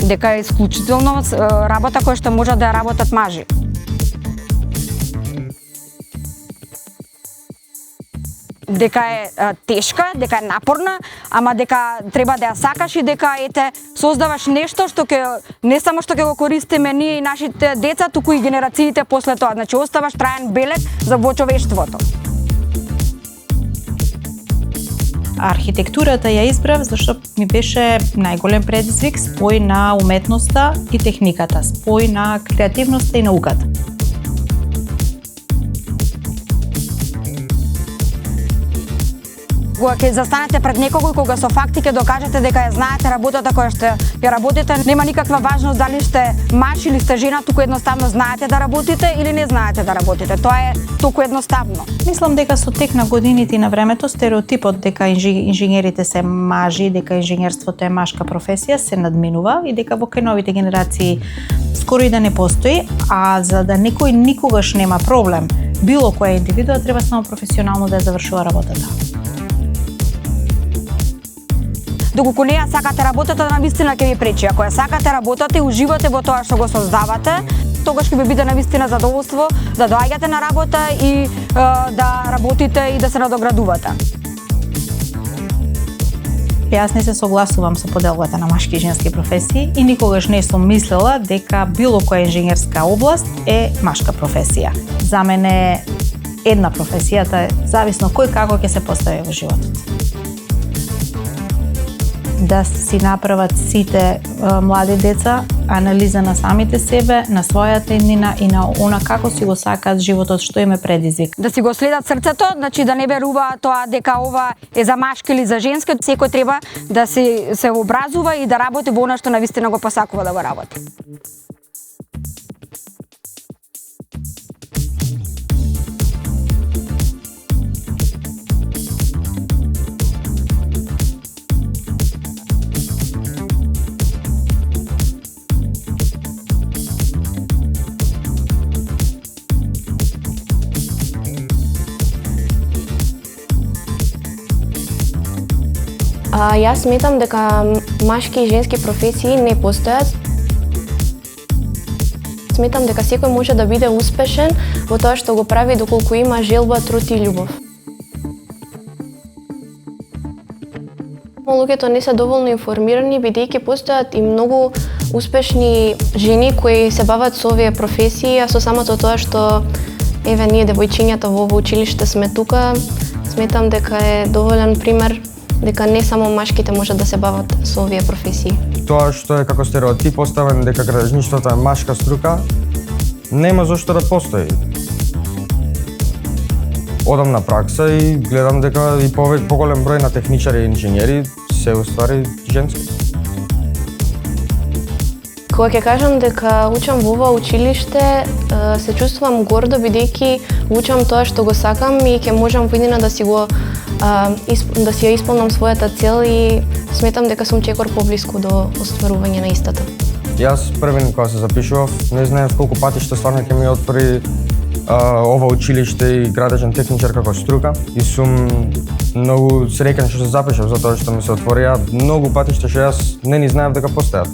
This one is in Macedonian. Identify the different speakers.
Speaker 1: дека е исклучително работа која што може да ја работат мажи. Дека е тешка, дека е напорна, ама дека треба да ја сакаш и дека создаваш нешто што не само што ќе го користиме ние и нашите деца, туку и генерациите после тоа. Значи оставаш траен белег за човештвото.
Speaker 2: Архитектурата ја избрав зашто ми беше најголем предизвик, спој на уметноста и техниката, спој на креативноста и науката.
Speaker 1: Кога ќе застанете пред некого и кога со факти ќе докажете дека ја знаете работата која што ја работите, нема никаква важност дали сте маж или сте жена, туку едноставно знаете да работите или не знаете да работите. Тоа е толку едноставно.
Speaker 2: Мислам дека со тек на годините и на времето стереотипот дека инженерите се мажи, дека инженерството е машка професија се надминува и дека во новите генерации скоро и да не постои, а за да некој никогаш нема проблем, било која индивидуа треба само професионално да ја завршува работата.
Speaker 1: Доколку не ја сакате работата, навистина ќе ви пречи. Ако ја сакате работата и уживате во тоа што го создавате, тогаш ќе ви биде навистина задоволство да доаѓате на работа и да работите и да се надоградувате.
Speaker 2: Јас не се согласувам со поделбата на машки и женски професии и никогаш не сум мислела дека било која инженерска област е машка професија. За мене една професијата е зависно кој како ќе се постави во животот. Да си направат сите млади деца анализа на самите себе, на својата иднина и на она како си го сакаат животот, што им е предизвик.
Speaker 1: Да си го следат срцето, значи да не верува тоа дека ова е за машки или за женски, секој треба да се образува и да работи во она што навистина го посакува да го работи.
Speaker 3: Јас сметам дека машки и женски професии не постојат. Сметам дека секој може да биде успешен во тоа што го прави доколку има желба, труд и љубов. Луѓето не се доволно информирани бидејќи постојат и многу успешни жени кои се бават со овие професии, а со самото тоа што еве ние девојчињата во училиште сме тука, сметам дека е доволен пример дека не само машките можат да се бават со овие професии.
Speaker 4: Тоа што е како стереотип поставен дека градежништвото е машка струка, нема зошто да постои. Одам на пракса и гледам дека и поголем број на техничари и инженери се уствари женски.
Speaker 3: Кога ќе кажам дека учам во ова училиште, се чувствувам гордо бидејќи учам тоа што го сакам и ќе можам воедина да си ја исполнам својата цел и сметам дека сум чекор поблиску до остварување на истата.
Speaker 4: Јас првен кога се запишував, не знаев колку патишта стварно ќе ми отвори ова училиште и градежен техничар како струка и сум многу среќен што се запишав затоа што ми се отворија многу патишта што јас не ни знаев дека постојат.